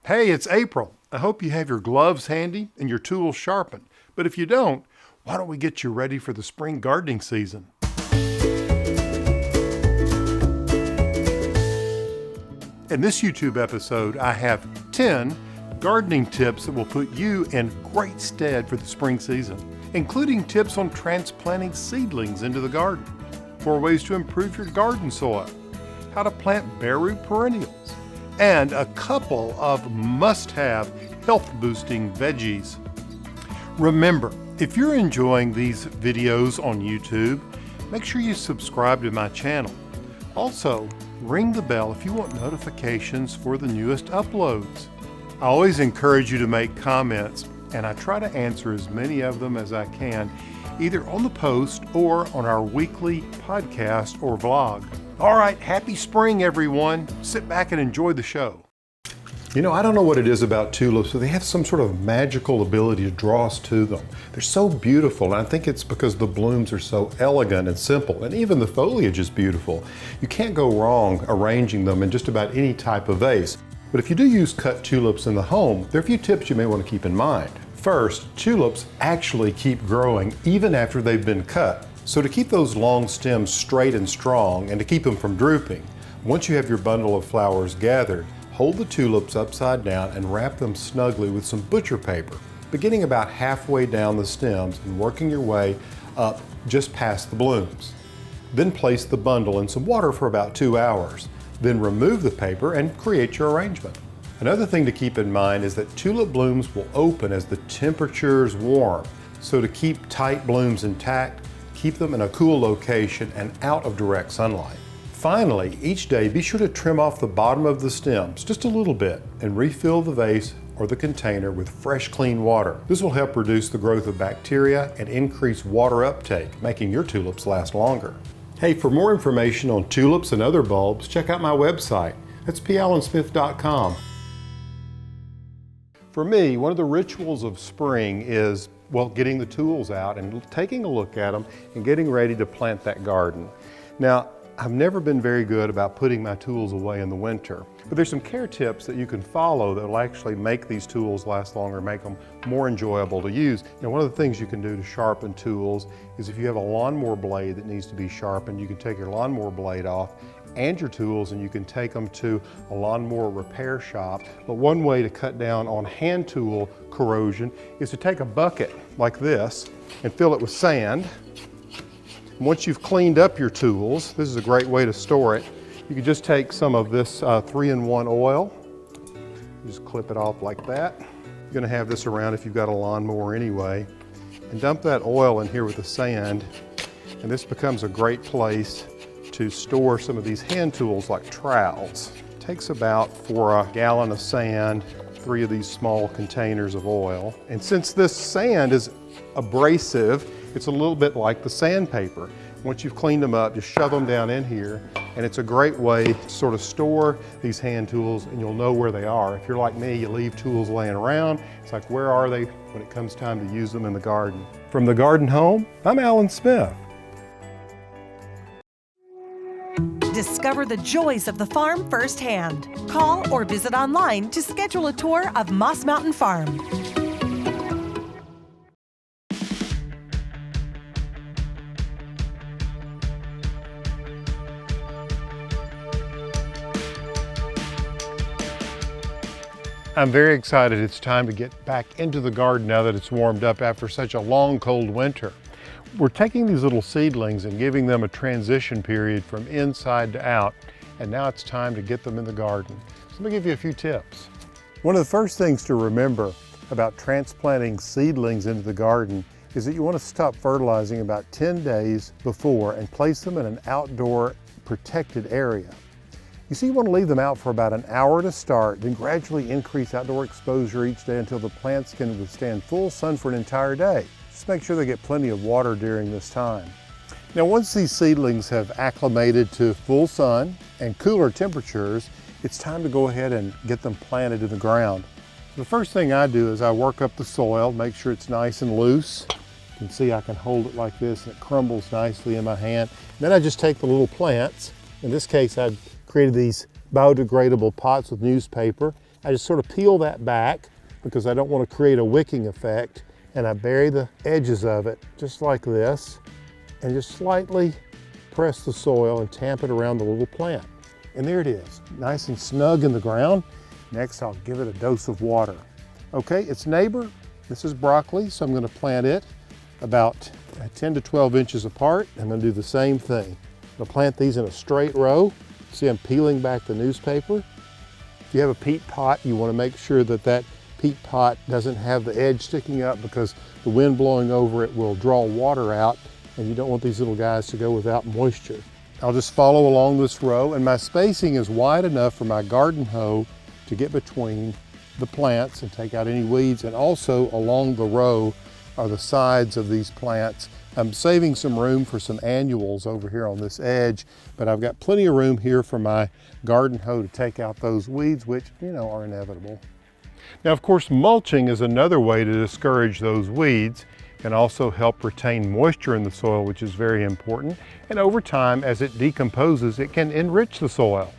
Hey, it's April. I hope you have your gloves handy and your tools sharpened. But if you don't, why don't we get you ready for the spring gardening season? In this YouTube episode, I have 10 gardening tips that will put you in great stead for the spring season, including tips on transplanting seedlings into the garden, 4 ways to improve your garden soil, how to plant bare root perennials, and a couple of must-have health-boosting veggies. Remember, if you're enjoying these videos on YouTube, make sure you subscribe to my channel. Also, ring the bell if you want notifications for the newest uploads. I always encourage you to make comments, and I try to answer as many of them as I can, either on the post or on our weekly podcast or vlog. All right, happy spring, everyone. Sit back and enjoy the show. You know, I don't know what it is about tulips, but they have some sort of magical ability to draw us to them. They're so beautiful, and I think it's because the blooms are so elegant and simple, and even the foliage is beautiful. You can't go wrong arranging them in just about any type of vase. But if you do use cut tulips in the home, there are a few tips you may want to keep in mind. First, tulips actually keep growing even after they've been cut. So to keep those long stems straight and strong and to keep them from drooping, once you have your bundle of flowers gathered, hold the tulips upside down and wrap them snugly with some butcher paper, beginning about halfway down the stems and working your way up just past the blooms. Then place the bundle in some water for about 2 hours. Then remove the paper and create your arrangement. Another thing to keep in mind is that tulip blooms will open as the temperatures warm. So to keep tight blooms intact, keep them in a cool location and out of direct sunlight. Finally, each day be sure to trim off the bottom of the stems just a little bit and refill the vase or the container with fresh, clean water. This will help reduce the growth of bacteria and increase water uptake, making your tulips last longer. Hey, for more information on tulips and other bulbs, check out my website. That's pallensmith.com. For me, one of the rituals of spring is, well, getting the tools out and taking a look at them and getting ready to plant that garden. Now, I've never been very good about putting my tools away in the winter, but there's some care tips that you can follow that will actually make these tools last longer, make them more enjoyable to use. Now, one of the things you can do to sharpen tools is if you have a lawnmower blade that needs to be sharpened, you can take your lawnmower blade off and your tools and you can take them to a lawnmower repair shop. But one way to cut down on hand tool corrosion is to take a bucket like this and fill it with sand. Once you've cleaned up your tools, this is a great way to store it. You can just take some of this 3-in-1 oil, just clip it off like that. You're gonna have this around if you've got a lawnmower anyway. And dump that oil in here with the sand, and this becomes a great place to store some of these hand tools like trowels. It takes about, for a gallon of sand, 3 of these small containers of oil. And since this sand is abrasive, it's a little bit like the sandpaper. Once you've cleaned them up, just shove them down in here, and it's a great way to sort of store these hand tools, and you'll know where they are. If you're like me, you leave tools laying around, it's like, where are they when it comes time to use them in the garden? From the Garden Home, I'm Alan Smith. Discover the joys of the farm firsthand. Call or visit online to schedule a tour of Moss Mountain Farm. I'm very excited. It's time to get back into the garden now that it's warmed up after such a long, cold winter. We're taking these little seedlings and giving them a transition period from inside to out, and now it's time to get them in the garden. So let me give you a few tips. One of the first things to remember about transplanting seedlings into the garden is that you want to stop fertilizing about 10 days before and place them in an outdoor protected area. You see, you want to leave them out for about an hour to start, then gradually increase outdoor exposure each day until the plants can withstand full sun for an entire day. Just make sure they get plenty of water during this time. Now, once these seedlings have acclimated to full sun and cooler temperatures, it's time to go ahead and get them planted in the ground. The first thing I do is I work up the soil, make sure it's nice and loose. You can see I can hold it like this and it crumbles nicely in my hand. Then I just take the little plants. In this case, I created these biodegradable pots with newspaper. I just sort of peel that back because I don't want to create a wicking effect, and I bury the edges of it just like this, and just slightly press the soil and tamp it around the little plant. And there it is, nice and snug in the ground. Next, I'll give it a dose of water. Okay, its neighbor, this is broccoli, so I'm going to plant it about 10 to 12 inches apart. I'm going to do the same thing. I'm going to plant these in a straight row. See, I'm peeling back the newspaper. If you have a peat pot, you want to make sure that that peat pot doesn't have the edge sticking up, because the wind blowing over it will draw water out, and you don't want these little guys to go without moisture. I'll just follow along this row, and my spacing is wide enough for my garden hoe to get between the plants and take out any weeds, and also along the row are the sides of these plants. I'm saving some room for some annuals over here on this edge, but I've got plenty of room here for my garden hoe to take out those weeds, which, you know, are inevitable. Now, of course, mulching is another way to discourage those weeds. It can also help retain moisture in the soil, which is very important. And over time, as it decomposes, it can enrich the soil.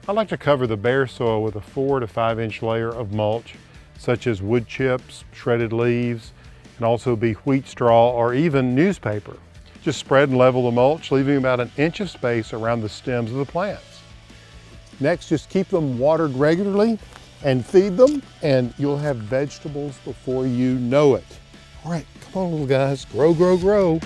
I like to cover the bare soil with a 4 to 5 inch layer of mulch, such as wood chips, shredded leaves, can also be wheat straw or even newspaper. Just spread and level the mulch, leaving about an inch of space around the stems of the plants. Next, just keep them watered regularly and feed them, and you'll have vegetables before you know it. All right, come on, little guys, grow, grow, grow.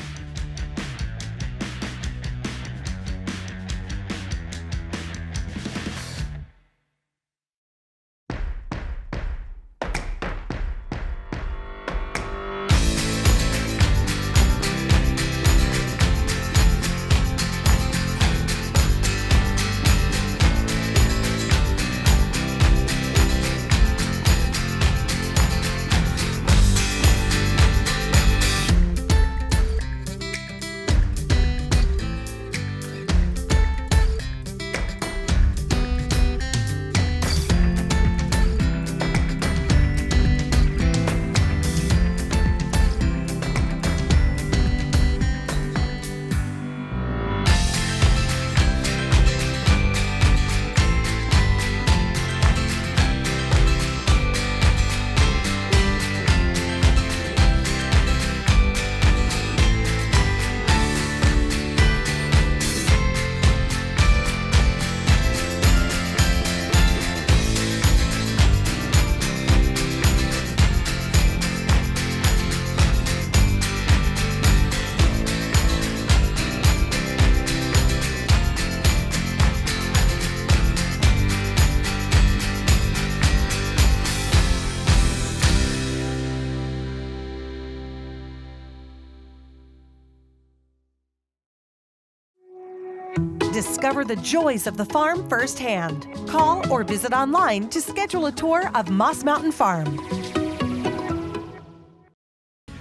Discover the joys of the farm firsthand. Call or visit online to schedule a tour of Moss Mountain Farm.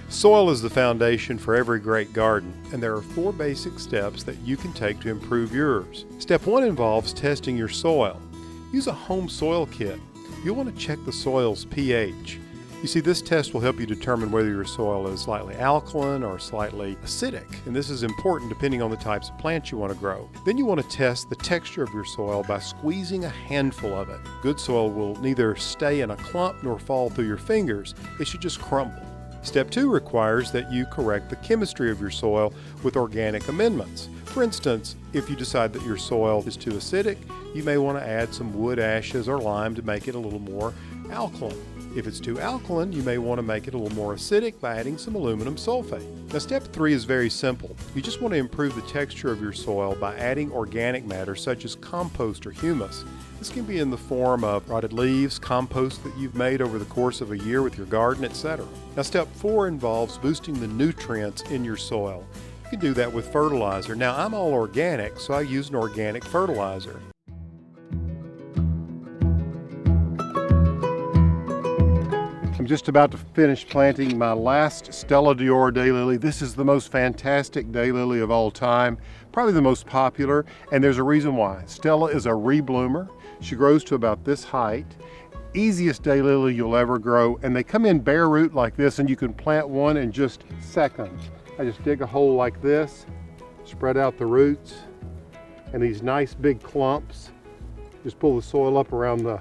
Soil is the foundation for every great garden, and there are 4 basic steps that you can take to improve yours. Step 1 involves testing your soil. Use a home soil kit. You'll want to check the soil's pH. You see, this test will help you determine whether your soil is slightly alkaline or slightly acidic, and this is important depending on the types of plants you want to grow. Then you want to test the texture of your soil by squeezing a handful of it. Good soil will neither stay in a clump nor fall through your fingers. It should just crumble. Step 2 requires that you correct the chemistry of your soil with organic amendments. For instance, if you decide that your soil is too acidic, you may want to add some wood ashes or lime to make it a little more alkaline. If it's too alkaline, you may want to make it a little more acidic by adding some aluminum sulfate. Now, step 3 is very simple. You just want to improve the texture of your soil by adding organic matter such as compost or humus. This can be in the form of rotted leaves, compost that you've made over the course of a year with your garden, etc. Now, step 4 involves boosting the nutrients in your soil. You can do that with fertilizer. Now, I'm all organic, so I use an organic fertilizer. I'm just about to finish planting my last Stella Dior daylily. This is the most fantastic daylily of all time, probably the most popular, and there's a reason why. Stella is a rebloomer. She grows to about this height. Easiest daylily you'll ever grow, and they come in bare root like this, and you can plant one in just seconds. I just dig a hole like this, spread out the roots, and these nice big clumps. Just pull the soil up around the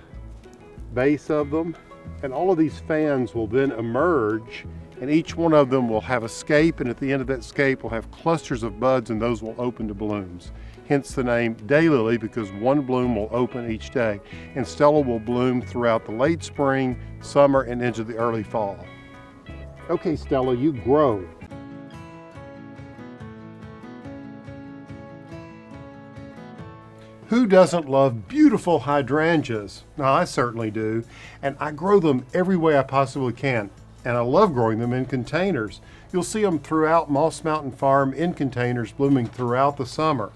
base of them, and all of these fans will then emerge, and each one of them will have a scape, and at the end of that scape will have clusters of buds, and those will open to blooms. Hence the name Daylily, because one bloom will open each day. And Stella will bloom throughout the late spring, summer, and into the early fall. Okay, Stella, you grow. Who doesn't love beautiful hydrangeas? Now, I certainly do, and I grow them every way I possibly can, and I love growing them in containers. You'll see them throughout Moss Mountain Farm in containers, blooming throughout the summer.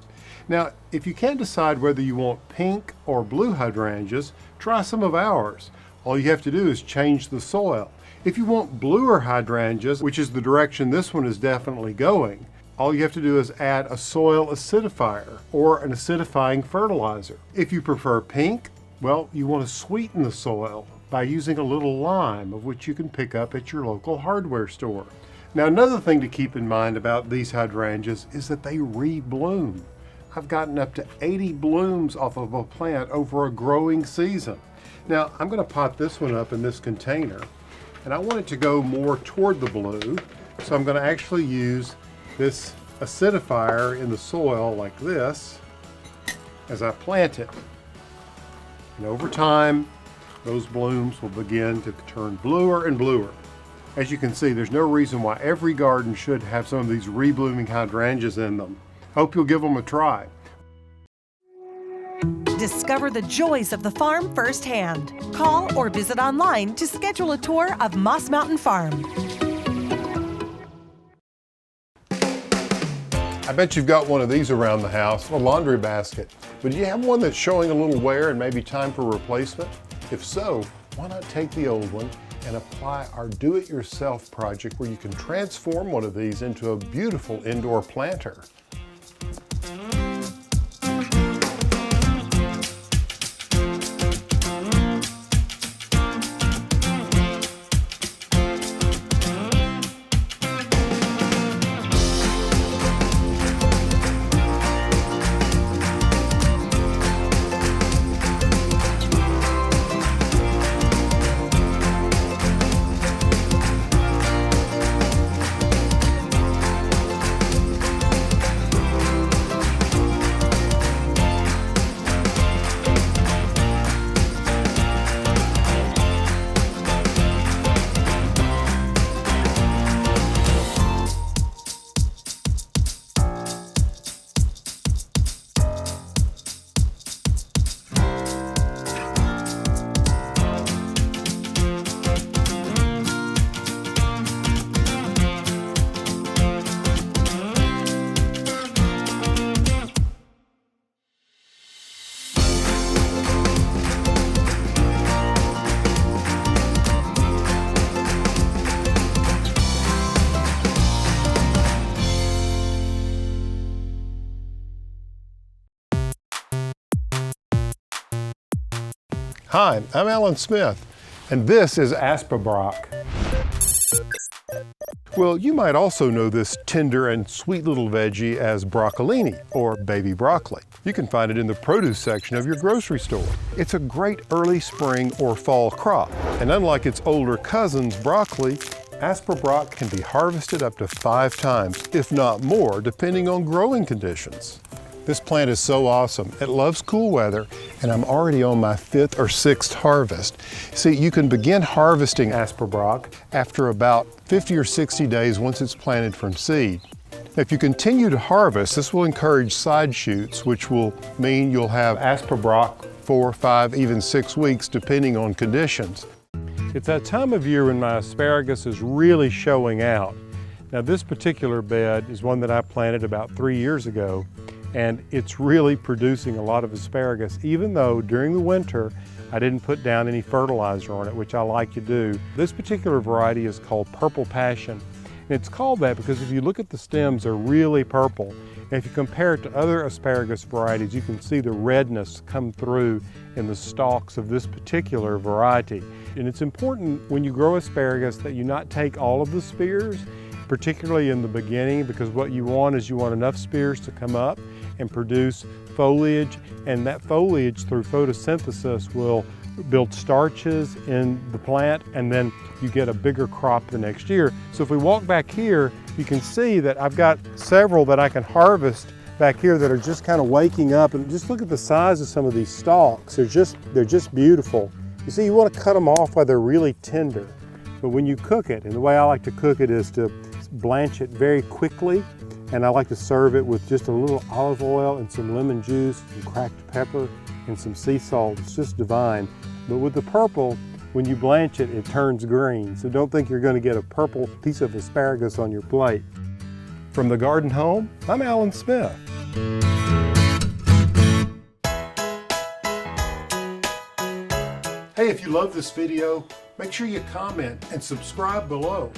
Now, if you can't decide whether you want pink or blue hydrangeas, try some of ours. All you have to do is change the soil. If you want bluer hydrangeas, which is the direction this one is definitely going, all you have to do is add a soil acidifier or an acidifying fertilizer. If you prefer pink, well, you want to sweeten the soil by using a little lime, of which you can pick up at your local hardware store. Now, another thing to keep in mind about these hydrangeas is that they rebloom. I've gotten up to 80 blooms off of a plant over a growing season. Now, I'm going to pot this one up in this container, and I want it to go more toward the blue, so I'm going to actually use this acidifier in the soil like this as I plant it. And over time, those blooms will begin to turn bluer and bluer. As you can see, there's no reason why every garden should have some of these reblooming hydrangeas in them. Hope you'll give them a try. Discover the joys of the farm firsthand. Call or visit online to schedule a tour of Moss Mountain Farm. I bet you've got one of these around the house, a laundry basket. But do you have one that's showing a little wear and maybe time for replacement? If so, why not take the old one and apply our do-it-yourself project where you can transform one of these into a beautiful indoor planter. Hi, I'm Alan Smith, and this is Aspabroc. Well, you might also know this tender and sweet little veggie as broccolini, or baby broccoli. You can find it in the produce section of your grocery store. It's a great early spring or fall crop, and unlike its older cousins, broccoli, Aspabroc can be harvested up to 5 times, if not more, depending on growing conditions. This plant is so awesome. It loves cool weather, and I'm already on my 5th or 6th harvest. See, you can begin harvesting Aspabroc after about 50 or 60 days once it's planted from seed. If you continue to harvest, this will encourage side shoots, which will mean you'll have Aspabroc 4, 5, even 6 weeks, depending on conditions. It's that time of year when my asparagus is really showing out. Now, this particular bed is one that I planted about 3 years ago, and it's really producing a lot of asparagus, even though during the winter I didn't put down any fertilizer on it, which I like to do. This particular variety is called Purple Passion. And it's called that because if you look at the stems, they're really purple. And if you compare it to other asparagus varieties, you can see the redness come through in the stalks of this particular variety. And it's important when you grow asparagus that you not take all of the spears, particularly in the beginning, because what you want is you want enough spears to come up and produce foliage, and that foliage through photosynthesis will build starches in the plant, and then you get a bigger crop the next year. So if we walk back here, you can see that I've got several that I can harvest back here that are just kind of waking up. And just look at the size of some of these stalks. They're just beautiful. You see, you want to cut them off while they're really tender. But when you cook it, and the way I like to cook it is to blanch it very quickly, and I like to serve it with just a little olive oil and some lemon juice, some cracked pepper, and some sea salt. It's just divine. But with the purple, when you blanch it, it turns green. So don't think you're going to get a purple piece of asparagus on your plate. From the Garden Home, I'm Alan Smith. Hey, if you love this video, make sure you comment and subscribe below.